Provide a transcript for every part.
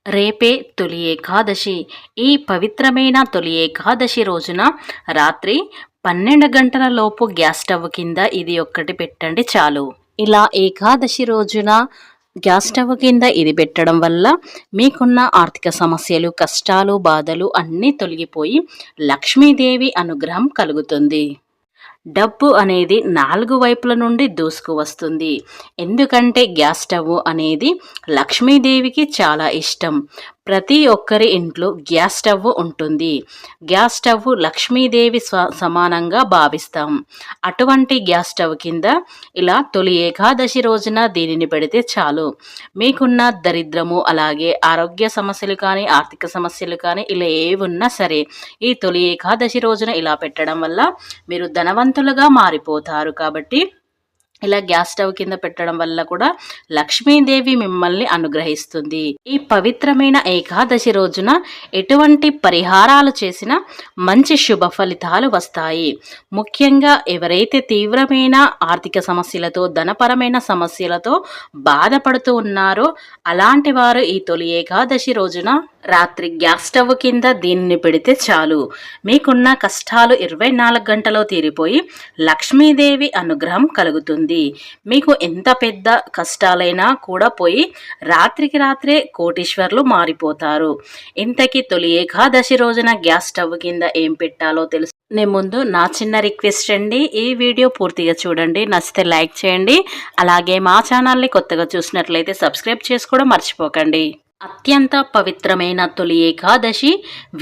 రేపే తొలి ఏకాదశి. ఈ పవిత్రమైన తొలి ఏకాదశి రోజున రాత్రి 12 గంటల లోపు గ్యాస్ స్టవ్ కింద ఇది ఒక్కటి పెట్టండి చాలు. ఇలా ఏకాదశి రోజున గ్యాస్ స్టవ్ కింద ఇది పెట్టడం వల్ల మీకున్న ఆర్థిక సమస్యలు, కష్టాలు, బాధలు అన్నీ తొలగిపోయి లక్ష్మీదేవి అనుగ్రహం కలుగుతుంది. డబ్బు అనేది 4 వైపుల నుండి దూసుకు వస్తుంది. ఎందుకంటే గ్యాస్ స్టవ్ అనేది లక్ష్మీదేవికి చాలా ఇష్టం. ప్రతి ఒక్కరి ఇంట్లో గ్యాస్ స్టవ్ ఉంటుంది. గ్యాస్ స్టవ్ లక్ష్మీదేవి సమానంగా భావిస్తాం. అటువంటి గ్యాస్ స్టవ్ కింద ఇలా తొలి ఏకాదశి రోజున దీనిని పెడితే చాలు. మీకున్న దరిద్రము, అలాగే ఆరోగ్య సమస్యలు కానీ, ఆర్థిక సమస్యలు కానీ ఇలా ఏవున్నా సరే ఈ తొలి ఏకాదశి రోజున ఇలా పెట్టడం వల్ల మీరు ధనవంతులుగా మారిపోతారు. కాబట్టి ఇలా గ్యాస్ స్టవ్ కింద పెట్టడం వల్ల కూడా లక్ష్మీదేవి మిమ్మల్ని అనుగ్రహిస్తుంది. ఈ పవిత్రమైన ఏకాదశి రోజున ఎటువంటి పరిహారాలు చేసినా మంచి శుభ ఫలితాలు వస్తాయి. ముఖ్యంగా ఎవరైతే తీవ్రమైన ఆర్థిక సమస్యలతో, ధనపరమైన సమస్యలతో బాధపడుతూ ఉన్నారో అలాంటి వారు ఈ తొలి ఏకాదశి రోజున రాత్రి గ్యాస్ స్టవ్ కింద దీనిని పెడితే చాలు. మీకున్న కష్టాలు 24 గంటలో తీరిపోయి లక్ష్మీదేవి అనుగ్రహం కలుగుతుంది. మీకు ఎంత పెద్ద కష్టాలైనా కూడా పోయి రాత్రికి రాత్రే కోటీశ్వర్లు మారిపోతారు. ఇంతకీ తొలి ఏకాదశి రోజున గ్యాస్ స్టవ్ కింద ఏం పెట్టాలో తెలుసు ముందు నా చిన్న రిక్వెస్ట్ అండి, ఈ వీడియో పూర్తిగా చూడండి. నచ్చితే లైక్ చేయండి. అలాగే మా ఛానల్ని కొత్తగా చూసినట్లయితే సబ్స్క్రైబ్ చేసుకోవడం మర్చిపోకండి. అత్యంత పవిత్రమైన తొలి ఏకాదశి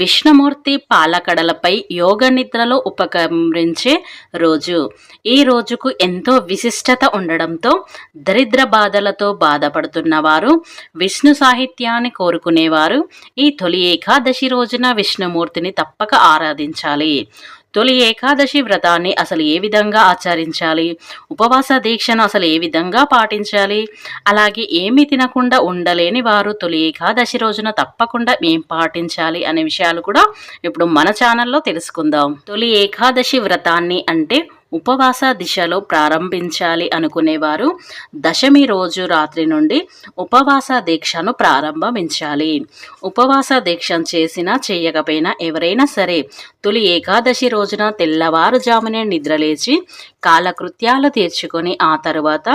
విష్ణుమూర్తి పాలకడలపై యోగ నిద్రలో ఉపకరించే రోజు. ఈ రోజుకు ఎంతో విశిష్టత ఉండడంతో దరిద్ర బాధలతో బాధపడుతున్న వారు, విష్ణు సాహిత్యాన్ని కోరుకునేవారు ఈ తొలి ఏకాదశి రోజున విష్ణుమూర్తిని తప్పక ఆరాధించాలి. తొలి ఏకాదశి వ్రతాన్ని అసలు ఏ విధంగా ఆచరించాలి, ఉపవాస దీక్షను అసలు ఏ విధంగా పాటించాలి, అలాగే ఏమి తినకుండా ఉండలేని వారు తొలి ఏకాదశి రోజున తప్పకుండా ఏం పాటించాలి అనే విషయాలు కూడా ఇప్పుడు మన ఛానల్లో తెలుసుకుందాం. తొలి ఏకాదశి వ్రతాన్ని అంటే ఉపవాస దిశలో ప్రారంభించాలి అనుకునేవారు దశమి రోజు రాత్రి నుండి ఉపవాస దీక్షను ప్రారంభించాలి. ఉపవాస దీక్ష చేసినా చేయకపోయినా ఎవరైనా సరే తొలి ఏకాదశి రోజున తెల్లవారుజామునే నిద్రలేచి కాలకృత్యాలు తీర్చుకొని ఆ తరువాత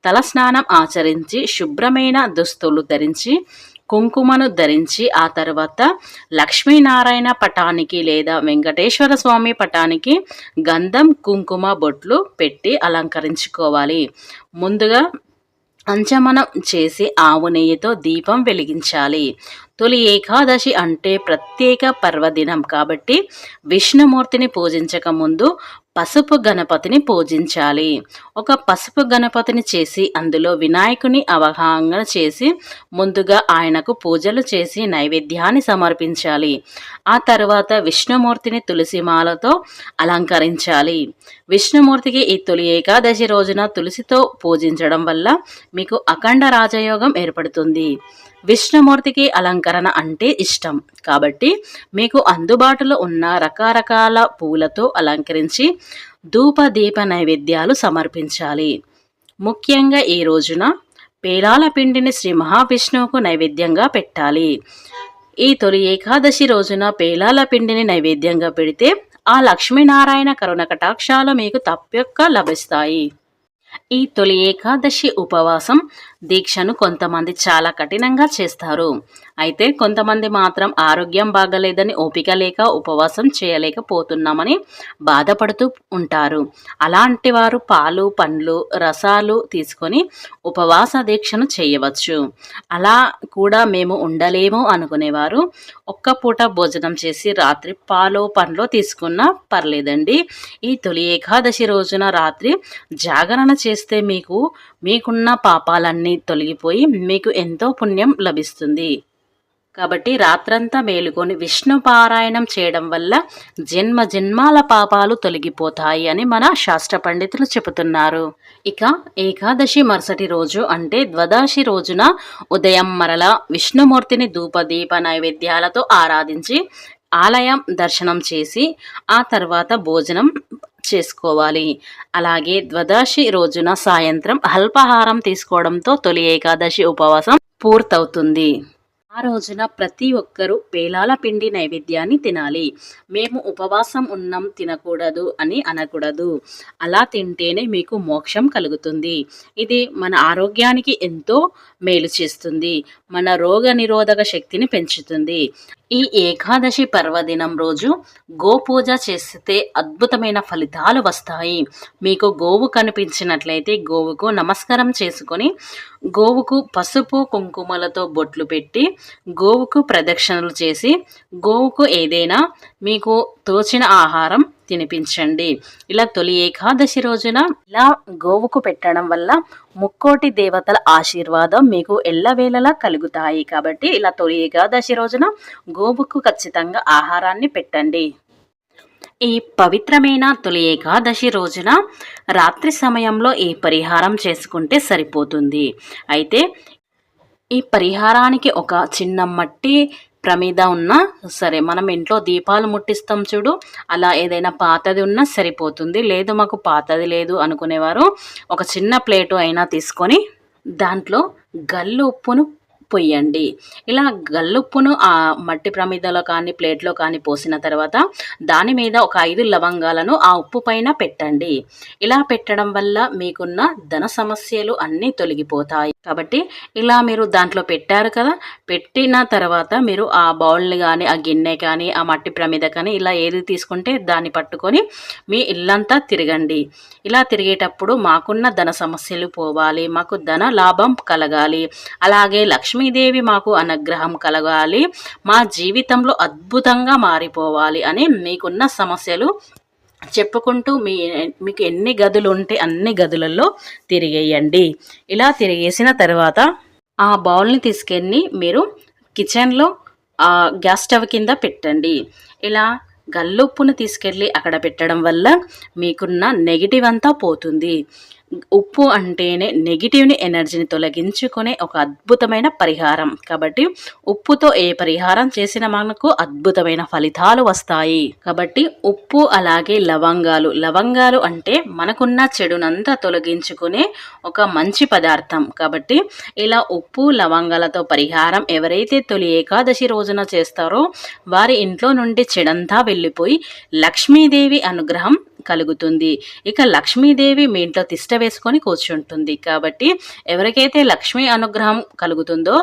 తలస్నానం ఆచరించి శుభ్రమైన దుస్తులు ధరించి కుంకుమను ధరించి ఆ తర్వాత లక్ష్మీనారాయణ పటానికి లేదా వెంకటేశ్వర స్వామి పటానికి గంధం, కుంకుమ బొట్లు పెట్టి అలంకరించుకోవాలి. ముందుగా అంచమనం చేసి ఆవు నెయ్యితో దీపం వెలిగించాలి. తొలి ఏకాదశి అంటే ప్రత్యేక పర్వదినం కాబట్టి విష్ణుమూర్తిని పూజించక ముందు పసుపు గణపతిని పూజించాలి. ఒక పసుపు గణపతిని చేసి అందులో వినాయకుని అవగాహన చేసి ముందుగా ఆయనకు పూజలు చేసి నైవేద్యాన్ని సమర్పించాలి. ఆ తర్వాత విష్ణుమూర్తిని తులసిమాలతో అలంకరించాలి. విష్ణుమూర్తికి ఈ తొలి ఏకాదశి రోజున తులసితో పూజించడం వల్ల మీకు అఖండ రాజయోగం ఏర్పడుతుంది. విష్ణుమూర్తికి అలంకరణ అంటే ఇష్టం కాబట్టి మీకు అందుబాటులో ఉన్న రకరకాల పూలతో అలంకరించి ధూప దీప నైవేద్యాలు సమర్పించాలి. ముఖ్యంగా ఈ రోజున పేలాల పిండిని శ్రీ మహావిష్ణువుకు నైవేద్యంగా పెట్టాలి. ఈ తొలి ఏకాదశి రోజున పేలాల పిండిని నైవేద్యంగా పెడితే ఆ లక్ష్మీనారాయణ కరుణ కటాక్షాలు మీకు తప్పక లభిస్తాయి. ఈ తొలి ఏకాదశి ఉపవాసం దీక్షను కొంతమంది చాలా కఠినంగా చేస్తారు. అయితే కొంతమంది మాత్రం ఆరోగ్యం బాగలేదని ఓపిక లేక ఉపవాసం చేయలేకపోతున్నామని బాధపడుతూ ఉంటారు. అలాంటి వారు పాలు, పండ్లు, రసాలు తీసుకొని ఉపవాస దీక్షను చేయవచ్చు. అలా కూడా మేము ఉండలేము అనుకునేవారు ఒక్క పూట భోజనం చేసి రాత్రి పాలు, పండ్లు తీసుకున్నా పర్లేదండి. ఈ తొలి ఏకాదశి రోజున రాత్రి జాగరణ చేస్తే మీకున్న పాపాలన్నీ తొలగిపోయి మీకు ఎంతో పుణ్యం లభిస్తుంది. కాబట్టి రాత్రంతా మేలుకొని విష్ణు పారాయణం చేయడం వల్ల జన్మ జన్మాల పాపాలు తొలగిపోతాయి అని మన శాస్త్ర పండితులు చెబుతున్నారు. ఇక ఏకాదశి మరుసటి రోజు అంటే ద్వాదశి రోజున ఉదయం మరల విష్ణుమూర్తిని ధూపదీప నైవేద్యాలతో ఆరాధించి ఆలయం దర్శనం చేసి ఆ తర్వాత భోజనం చేసుకోవాలి. అలాగే ద్వాదశి రోజున సాయంత్రం అల్పాహారం తీసుకోవడంతో తొలి ఏకాదశి ఉపవాసం పూర్తవుతుంది. ఆ ఆ రోజున ప్రతి ఒక్కరూ పేలాల పిండి నైవేద్యాన్ని తినాలి. మేము ఉపవాసం ఉన్నాం తినకూడదు అని అనకూడదు. అలా తింటేనే మీకు మోక్షం కలుగుతుంది. ఇది మన ఆరోగ్యానికి ఎంతో మేలు చేస్తుంది. మన రోగనిరోధక శక్తిని పెంచుతుంది. ఈ ఏకాదశి పర్వదినం రోజు గోపూజ చేస్తే అద్భుతమైన ఫలితాలు వస్తాయి. మీకు గోవు కనిపించినట్లయితే గోవుకు నమస్కారం చేసుకొని గోవుకు పసుపు కుంకుమలతో బొట్లు పెట్టి గోవుకు ప్రదక్షిణలు చేసి గోవుకు ఏదైనా మీకు తోచిన ఆహారం తినిపించండి. ఇలా తొలి ఏకాదశి రోజున ఇలా గోవుకు పెట్టడం వల్ల ముక్కోటి దేవతల ఆశీర్వాదం మీకు ఎల్లవేళలా కలుగుతాయి. కాబట్టి ఇలా తొలి ఏకాదశి రోజున గోవుకు ఖచ్చితంగా ఆహారాన్ని పెట్టండి. ఈ పవిత్రమైన తొలి ఏకాదశి రోజున రాత్రి సమయంలో ఈ పరిహారం చేసుకుంటే సరిపోతుంది. అయితే ఈ పరిహారానికి ఒక చిన్న మట్టి ప్రమిద ఉన్నా సరే, మనం ఇంట్లో దీపాలు ముట్టిస్తాం చూడు, అలా ఏదైనా పాతది ఉన్నా సరిపోతుంది. లేదు మాకు పాతది లేదు అనుకునేవారు ఒక చిన్న ప్లేటు అయినా తీసుకొని దాంట్లో గల్లు ఉప్పును పొయ్యండి. ఇలా గల్లుప్పును ఆ మట్టి ప్రమిదలో కానీ ప్లేట్లో కానీ పోసిన తర్వాత దాని మీద ఒక 5 లవంగాలను ఆ ఉప్పు పైన పెట్టండి. ఇలా పెట్టడం వల్ల మీకున్న ధన సమస్యలు అన్నీ తొలగిపోతాయి. కాబట్టి ఇలా మీరు దాంట్లో పెట్టారు కదా, పెట్టిన తర్వాత మీరు ఆ బౌల్ని కానీ ఆ గిన్నె కానీ ఆ మట్టి ప్రమిద కానీ ఇలా ఏది తీసుకుంటే దాన్ని పట్టుకొని మీ ఇల్లంతా తిరగండి. ఇలా తిరిగేటప్పుడు మాకున్న ధన సమస్యలు పోవాలి, మాకు ధన లాభం కలగాలి, అలాగే లక్ష్మీదేవి మాకు అనుగ్రహం కలగాలి, మా జీవితంలో అద్భుతంగా మారిపోవాలి అని మీకున్న సమస్యలు చెప్పుకుంటూ మీకు ఎన్ని గదులు ఉంటే అన్ని గదులలో తిరిగేయండి. ఇలా తిరిగేసిన తర్వాత ఆ బౌల్ని తీసుకెళ్ళి మీరు కిచెన్లో గ్యాస్ స్టవ్ కింద పెట్టండి. ఇలా గల్లుప్పును తీసుకెళ్ళి అక్కడ పెట్టడం వల్ల మీకున్న నెగిటివ్ అంతా పోతుంది. ఉప్పు అంటేనే నెగిటివ్ని ఎనర్జీని తొలగించుకునే ఒక అద్భుతమైన పరిహారం. కాబట్టి ఉప్పుతో ఏ పరిహారం చేసినా మనకు అద్భుతమైన ఫలితాలు వస్తాయి. కాబట్టి ఉప్పు అలాగే లవంగాలు అంటే మనకున్న చెడునంతా తొలగించుకునే ఒక మంచి పదార్థం. కాబట్టి ఇలా ఉప్పు లవంగాలతో పరిహారం ఎవరైతే తొలి ఏకాదశి రోజున చేస్తారో వారి ఇంట్లో నుండి చెడంతా వెళ్ళిపోయి లక్ష్మీదేవి అనుగ్రహం కలుగుతుంది. ఇక లక్ష్మీదేవి మీ ఇంట్లో తిష్ట వేసుకొని కూర్చుంటుంది. కాబట్టి ఎవరికైతే లక్ష్మీ అనుగ్రహం కలుగుతుందో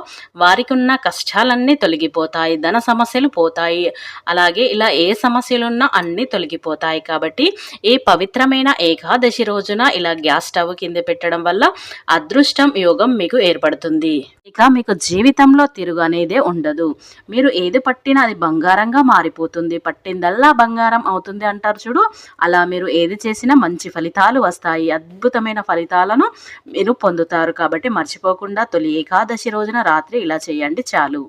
వారికి ఉన్న కష్టాలన్నీ తొలగిపోతాయి, ధన సమస్యలు పోతాయి, అలాగే ఇలా ఏ సమస్యలున్నా అన్నీ తొలగిపోతాయి. కాబట్టి ఈ పవిత్రమైన ఏకాదశి రోజున ఇలా గ్యాస్ స్టవ్ కింద పెట్టడం వల్ల అదృష్టం యోగం మీకు ఏర్పడుతుంది. ఇక మీకు జీవితంలో తిరుగు అనేదే ఉండదు. మీరు ఏది పట్టినా అది బంగారంగా మారిపోతుంది. పట్టిందల్లా బంగారం అవుతుంది అంటారు చూడు, అలా మీరు ఏది చేసినా మంచి ఫలితాలు వస్తాయి, అద్భుతమైన ఫలితాలను మీరు పొందుతారు. కాబట్టి మర్చిపోకుండా తొలి ఏకాదశి రోజున రాత్రి ఇలా చేయండి చాలు.